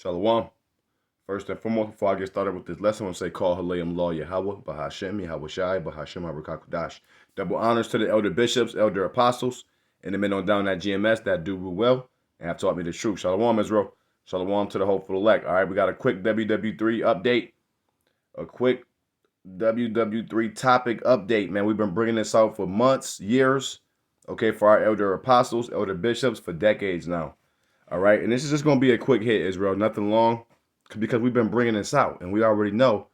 Shalom. First and foremost, before I get started with this lesson, I want to say, call Halayim Law Yahweh, Bahashem, Yahweh Shai, Bahashem, Habrakakudash. Double honors to the elder bishops, elder apostles, and the men on down at GMS that do well and have taught me the truth. Shalom, Israel. Shalom to the hopeful elect. All right, we got a quick WW3 update. A quick WW3 topic update, man. We've been bringing this out for months, years, okay, for our elder apostles, elder bishops, for decades now. All right, and this is just going to be a quick hit, Israel, nothing long, because we've been bringing this out, and we already know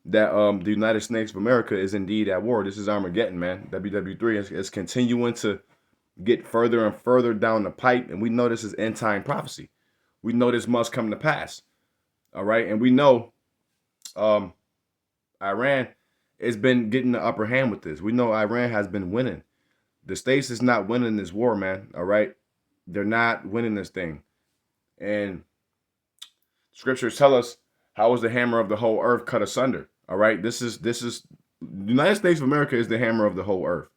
that the United States of America is indeed at war. This is Armageddon, man. WW3 is continuing to get further and further down the pipe, and we know this is end time prophecy. We know this must come to pass. All right, and we know Iran has been getting the upper hand with this. We know Iran has been winning. The States is not winning this war, man. All right, they're not winning this thing, and scriptures tell us how is the hammer of the whole earth cut asunder. All right, this is the United States of America is the hammer of the whole earth.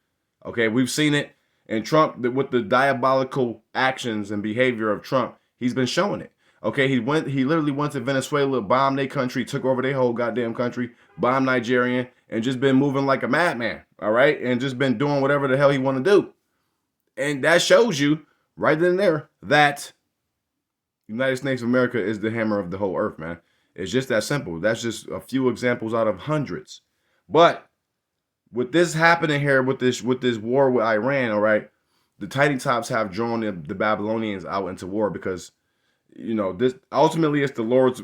Okay, we've seen it, and Trump, with the diabolical actions and behavior of Trump, he's been showing it. Okay, he literally went to Venezuela, bombed their country, took over their whole goddamn country, bombed Nigerian, and just been moving like a madman. All right, and just been doing whatever the hell he want to do, and that shows you right then and there that United States of America is the hammer of the whole earth, man. It's just that simple. That's just a few examples out of hundreds. But with this happening here, with this war with Iran, all right, the tiny tops have drawn the Babylonians out into war because, you know, this ultimately it's the Lord's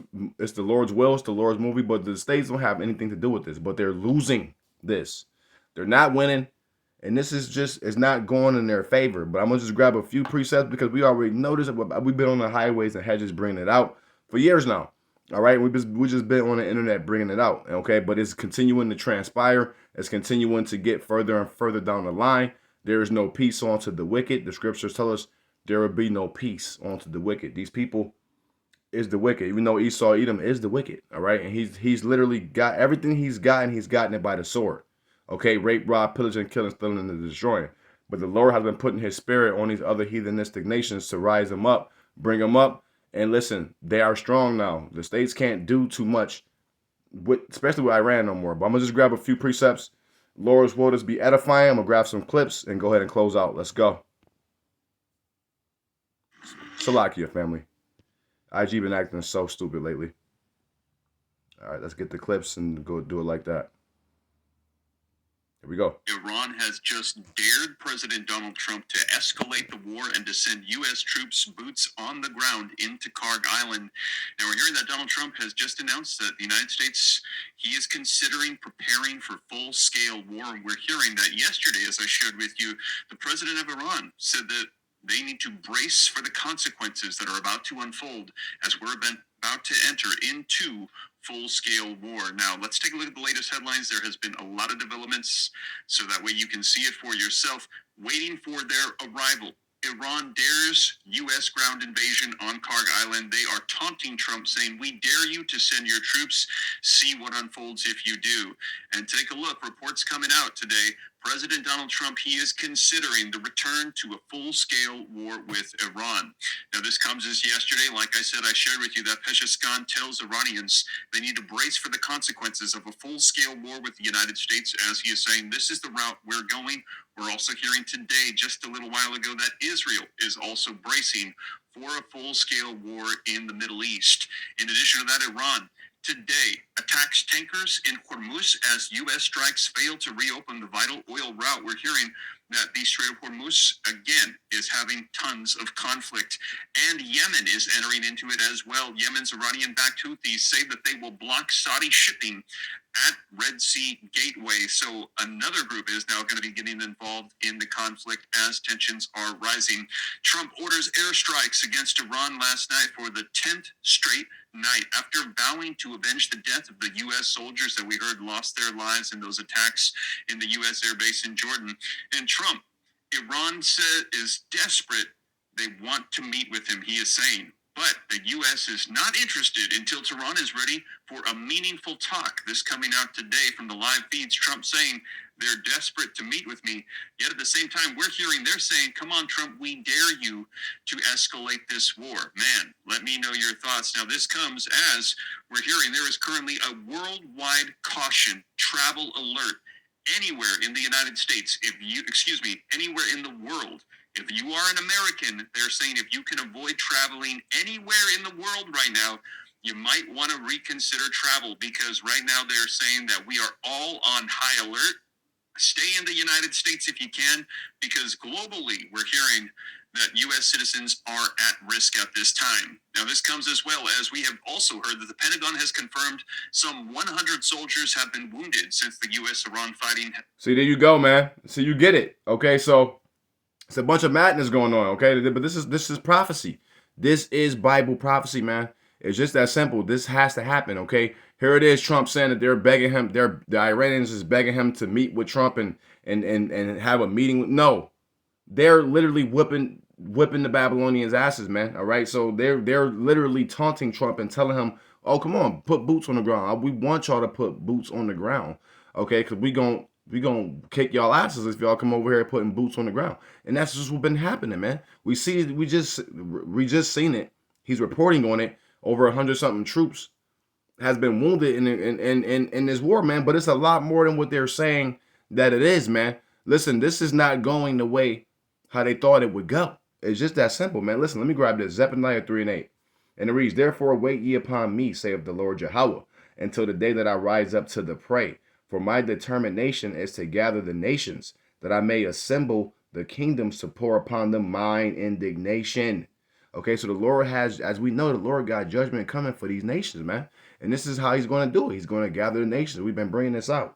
will, it's the Lord's movie, but the states don't have anything to do with this. But they're losing this. They're not winning. And this is just, it's not going in their favor. But I'm going to just grab a few precepts because we already noticed it. We've been on the highways and hedges bringing it out for years now. All right. We just been on the internet bringing it out. Okay. But it's continuing to transpire. It's continuing to get further and further down the line. There is no peace unto the wicked. The scriptures tell us there will be no peace unto the wicked. These people is the wicked, even though Esau, Edom is the wicked. All right. And he's literally got everything he's gotten it by the sword. Okay, rape, rob, pillaging, killing, stealing, and destroying. But the Lord has been putting his spirit on these other heathenistic nations to rise them up, bring them up. And listen, they are strong now. The states can't do too much, especially with Iran no more. But I'm going to just grab a few precepts. Lord's will just be edifying. I'm going to grab some clips and go ahead and close out. Let's go. Salakia, family. IG been acting so stupid lately. All right, let's get the clips and go do it like that. Here we go. Iran has just dared President Donald Trump to escalate the war and to send U.S. troops boots on the ground into Karg Island. Now, we're hearing that Donald Trump has just announced that the United States, he is considering preparing for full-scale war. And we're hearing that yesterday, as I shared with you, the president of Iran said that they need to brace for the consequences that are about to unfold as we're about to enter into full-scale war. Now, let's take a look at the latest headlines. There has been a lot of developments, so that way you can see it for yourself. Waiting for their arrival. Iran dares U.S. ground invasion on Karg Island. They are taunting Trump, saying, "We dare you to send your troops. See what unfolds if you do." And take a look. Reports coming out today. President Donald Trump, he is considering the return to a full-scale war with Iran. Now, this comes as yesterday. Like I said, I shared with you that Pezeshkian tells Iranians they need to brace for the consequences of a full-scale war with the United States, as he is saying, this is the route we're going. We're also hearing today, just a little while ago, that Israel is also bracing for a full-scale war in the Middle East. In addition to that, Iran today attacks tankers in Hormuz as U.S. strikes fail to reopen the vital oil route. We're hearing that the Strait of Hormuz, again, is having tons of conflict. And Yemen is entering into it as well. Yemen's Iranian-backed Houthis say that they will block Saudi shipping at Red Sea Gateway. So another group is now going to be getting involved in the conflict as tensions are rising. Trump orders airstrikes against Iran last night for the 10th straight night after vowing to avenge the death of the U.S. soldiers that we heard lost their lives in those attacks in the U.S. airbase in Jordan. And Trump, Iran is desperate. They want to meet with him, he is saying. But the U.S. is not interested until Tehran is ready for a meaningful talk. This coming out today from the live feeds, Trump saying, They're desperate to meet with me. Yet at the same time, we're hearing they're saying, come on, Trump, we dare you to escalate this war. Man, let me know your thoughts. Now, this comes as we're hearing there is currently a worldwide caution, travel alert anywhere in the United States. Anywhere in the world. If you are an American, they're saying if you can avoid traveling anywhere in the world right now, you might want to reconsider travel, because right now they're saying that we are all on high alert. Stay in the United States if you can, because globally we're hearing that U.S. citizens are at risk at this time. Now, this comes as well as we have also heard that the Pentagon has confirmed some 100 soldiers have been wounded since the U.S.-Iran fighting. See, there you go, man. So you get it, okay? So it's a bunch of madness going on, okay? But this is prophecy. This is Bible prophecy, man. It's just that simple. This has to happen, okay? Here it is, Trump saying that they're begging him, the Iranians is begging him to meet with Trump and have a meeting with. No, they're literally whipping the Babylonians' asses, man. All right, so they're literally taunting Trump and telling him, "Oh, come on, put boots on the ground. We want y'all to put boots on the ground, okay? Because we gon' kick y'all asses if y'all come over here putting boots on the ground." And that's just what's been happening, man. We just seen it. He's reporting on it. Over 100-something troops has been wounded in this war, man. But it's a lot more than what they're saying that it is, man. Listen, this is not going the way how they thought it would go. It's just that simple, man. Listen, let me grab this. Zephaniah 3:8. And it reads, "Therefore wait ye upon me, saith the Lord Yahweh, until the day that I rise up to the prey. For my determination is to gather the nations, that I may assemble the kingdoms to pour upon them mine indignation." Okay, so the Lord has, as we know, the Lord got judgment coming for these nations, man. And this is how he's going to do it. He's going to gather the nations. We've been bringing this out.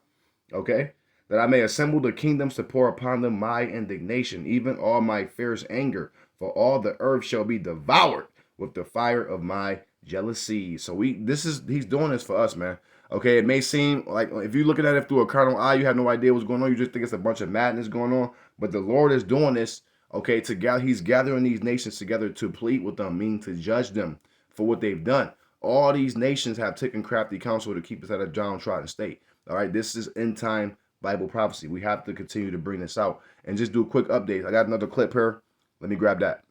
Okay, that I may assemble the kingdoms to pour upon them my indignation, even all my fierce anger, for all the earth shall be devoured with the fire of my jealousy. So he's doing this for us, man. Okay, it may seem like if you're looking at it through a carnal eye, you have no idea what's going on. You just think it's a bunch of madness going on. But the Lord is doing this, okay, he's gathering these nations together to plead with them, meaning to judge them for what they've done. All these nations have taken crafty counsel to keep us at a downtrodden state. All right, this is end time Bible prophecy. We have to continue to bring this out and just do a quick update. I got another clip here. Let me grab that.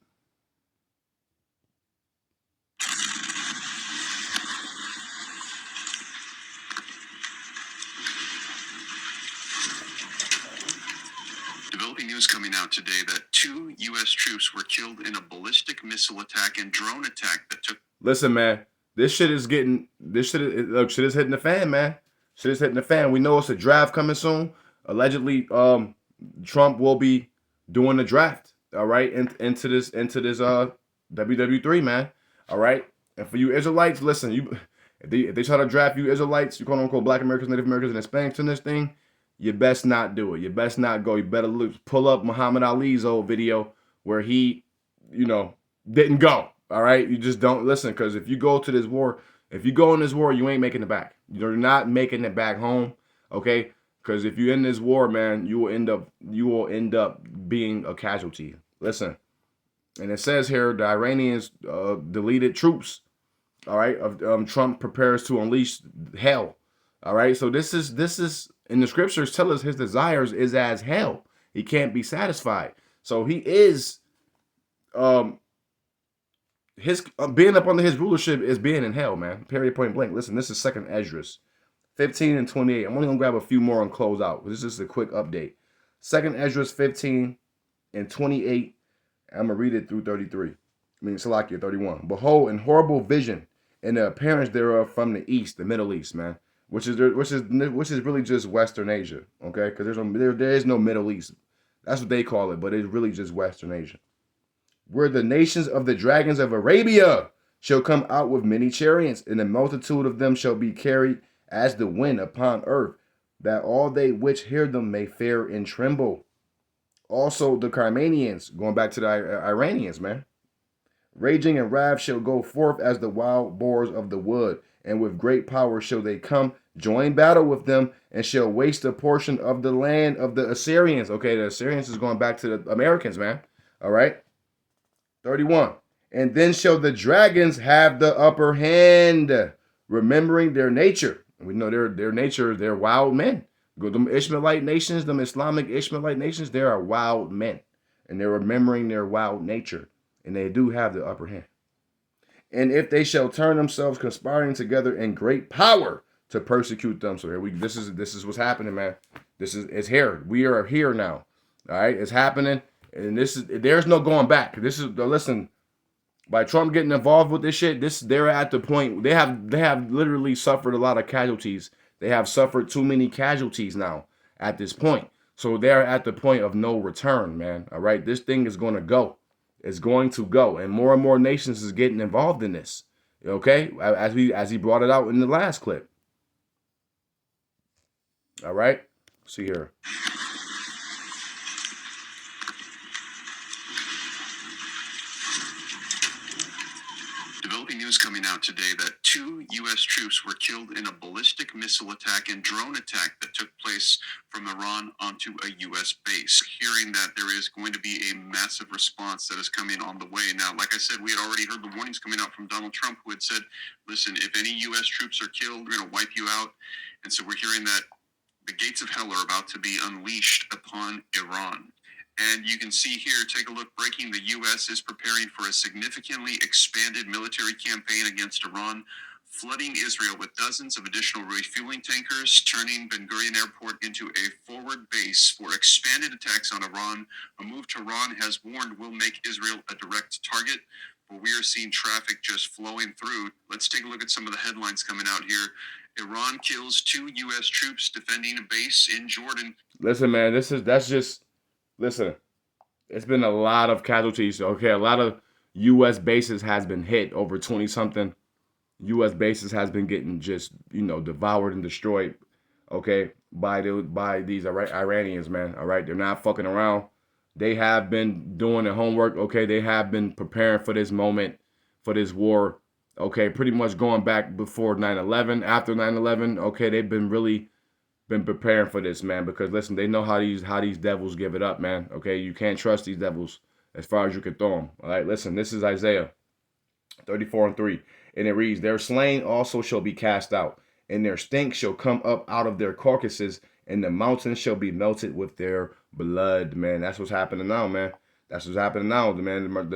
Developing news coming out today that 2 U.S. troops were killed in a ballistic missile attack and drone attack that took. Listen, man, shit is hitting the fan, man. Shit is hitting the fan. We know it's a draft coming soon. Allegedly, Trump will be doing the draft. All right, into this WW3, man. All right, and for you Israelites, listen, if they try to draft you Israelites, you quote unquote Black Americans, Native Americans, and Hispanics in this thing, you best not do it. You best not go. You better pull up Muhammad Ali's old video where he, didn't go. All right, you just don't listen, because if you go to this war, if you go in this war, you ain't making it back. You're not making it back home. Okay, because if you're in this war, man, you will end up being a casualty. Listen, and it says here the Iranians deleted troops. All right, Trump prepares to unleash hell. All right, so this is in the scriptures tell us his desires is as hell. He can't be satisfied. So he is his being up under his rulership is being in hell, man. Period, point blank. Listen, this is 2nd Esdras 15 and 28. I'm only gonna grab a few more and close out. This is just a quick update. 2nd Esdras 15 and 28. I'm gonna read it through 33. Salakia 31. Behold, in horrible vision, and the appearance thereof from the east, the Middle East, man, which is really just Western Asia, okay? Because there is no Middle East. That's what they call it, but it's really just Western Asia. Where the nations of the dragons of Arabia shall come out with many chariots, and the multitude of them shall be carried as the wind upon earth, that all they which hear them may fear and tremble. Also the Carmanians, going back to the Iranians, man, raging and wrath shall go forth as the wild boars of the wood, and with great power shall they come, join battle with them, and shall waste a portion of the land of the Assyrians. Okay, the Assyrians is going back to the Americans, man. All right. 31. And then shall the dragons have the upper hand, remembering their nature. We know their nature, they're wild men. Go them Ishmaelite nations, them Islamic Ishmaelite nations, they are wild men. And they're remembering their wild nature. And they do have the upper hand. And if they shall turn themselves conspiring together in great power to persecute them. So here we this is what's happening, man. This is it's here. We are here now. All right, it's happening. And this is there's no going back. This is listen, by Trump getting involved with this shit, they're at the point they have literally suffered a lot of casualties. They have suffered too many casualties now at this point. So they're at the point of no return, man. All right, this thing is going to go. It's going to go, and more nations is getting involved in this. Okay, as he brought it out in the last clip. All right, see here. Developing news coming out today that 2 U.S. troops were killed in a ballistic missile attack and drone attack that took place from Iran onto a U.S. base. Hearing that there is going to be a massive response that is coming on the way. Now, like I said, we had already heard the warnings coming out from Donald Trump, who had said, listen, if any U.S. troops are killed, we're going to wipe you out. And so we're hearing that the gates of hell are about to be unleashed upon Iran. And you can see here, take a look, breaking, the U.S. is preparing for a significantly expanded military campaign against Iran, flooding Israel with dozens of additional refueling tankers, turning Ben Gurion Airport into a forward base for expanded attacks on Iran, a move Tehran has warned will make Israel a direct target. But we are seeing traffic just flowing through. Let's take a look at some of the headlines coming out here. Iran kills 2 U.S. troops defending a base in Jordan. Listen, man, that's just listen. It's been a lot of casualties. Okay, a lot of U.S. bases has been hit. Over 20 something U.S. bases has been getting just devoured and destroyed. Okay, by these Iranians, man. All right, they're not fucking around. They have been doing their homework. Okay, they have been preparing for this moment, for this war. Okay, pretty much going back before 9/11, after 9/11. Okay, they've been preparing for this, man, because listen, they know how these devils give it up, man. Okay, you can't trust these devils as far as you can throw them. All right, listen, this is Isaiah 34:3, and it reads, "Their slain also shall be cast out, and their stink shall come up out of their carcasses, and the mountains shall be melted with their blood." Man, that's what's happening now, man. That's what's happening now, man.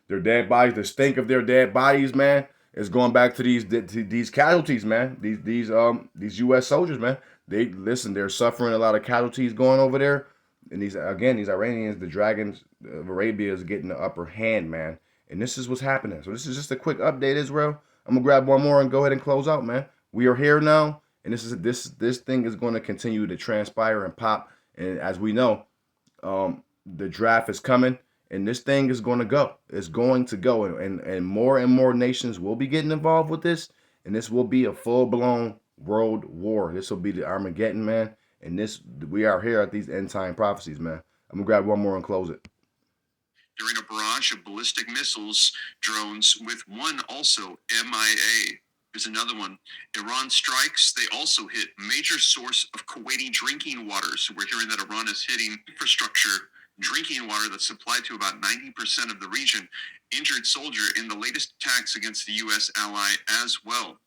Their dead bodies, the stink of their dead bodies, man, is going back to these casualties, man. These U.S. soldiers, man. They listen. They're suffering a lot of casualties going over there, and these Iranians, the dragons of Arabia, is getting the upper hand, man. And this is what's happening. So this is just a quick update, Israel. I'm gonna grab one more and go ahead and close out, man. We are here now, and this thing is going to continue to transpire and pop. And as we know, the draft is coming, and this thing is going to go. It's going to go, and more nations will be getting involved with this, and this will be a full blown world war. This will be the Armageddon, man. And we are here at these end time prophecies, man. I'm gonna grab one more and close it. During a barrage of ballistic missiles drones, with one also MIA. Here's another one. Iran strikes. They also hit major source of Kuwaiti drinking water. So we're hearing that Iran is hitting infrastructure, drinking water that's supplied to about 90% of the region. Injured soldier in the latest attacks against the U.S. ally as well.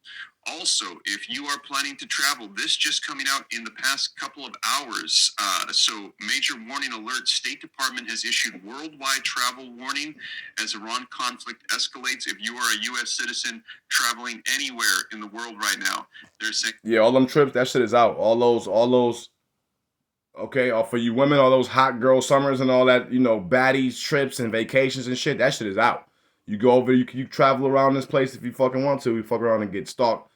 Also, if you are planning to travel, this just coming out in the past couple of hours. So major warning alert. State Department has issued worldwide travel warning as Iran conflict escalates. If you are a U.S. citizen traveling anywhere in the world right now, they're saying, yeah, all them trips, that shit is out. All those. Okay, for you women, all those hot girl summers and all that, baddies, trips and vacations and shit, that shit is out. You go over, you travel around this place if you fucking want to. You fuck around and get stuck,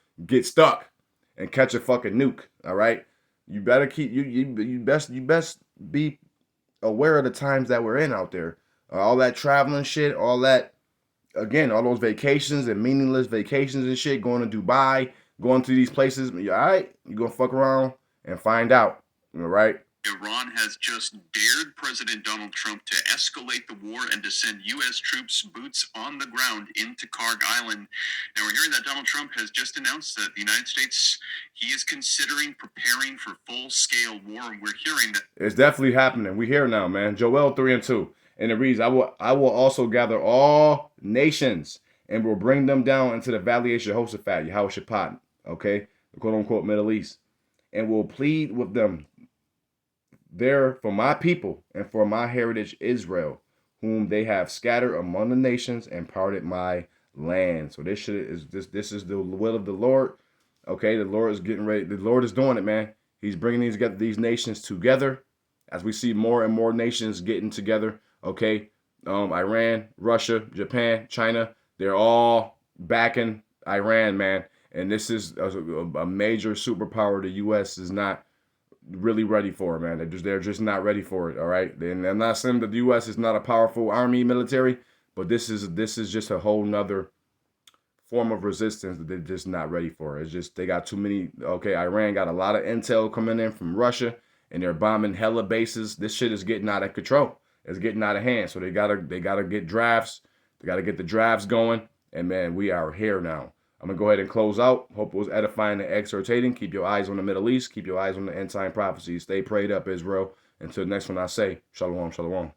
and catch a fucking nuke. All right, you better keep you best be aware of the times that we're in out there. All that traveling shit, all that again, all those vacations and meaningless vacations and shit, going to Dubai, going to these places. You all right? You gonna fuck around and find out. All right. Iran has just dared President Donald Trump to escalate the war and to send U.S. troops boots on the ground into Karg Island. Now, we're hearing that Donald Trump has just announced that the United States, he is considering preparing for full-scale war, and we're hearing that. It's definitely happening. We here now, man. Joel 3:2. And it reads, I will also gather all nations and will bring them down into the valley of Jehoshaphat, Yehoshaphat, okay? The quote-unquote Middle East. and will plead with them there for my people and for my heritage Israel, whom they have scattered among the nations and parted my land. So this is the will of the Lord. Okay, the Lord is getting ready. The Lord is doing it, man. He's bringing these nations together, as we see more and more nations getting together. Okay, Iran, Russia, Japan, China, they're all backing Iran, man. And this is a major superpower. The U.S. is not really ready for it, man. They're just not ready for it. All right, and I'm not saying that the U.S. is not a powerful army military, but this is just a whole nother form of resistance that they're just not ready for. It's just they got too many. Okay, Iran got a lot of intel coming in from Russia, and they're bombing hella bases. This shit is getting out of control. It's getting out of hand. So they gotta get drafts. They gotta get the drafts going. And man, we are here now. I'm gonna go ahead and close out. Hope it was edifying and exhortating. Keep your eyes on the Middle East. Keep your eyes on the end time prophecies. Stay prayed up, Israel. Until next one, I say, shalom, shalom.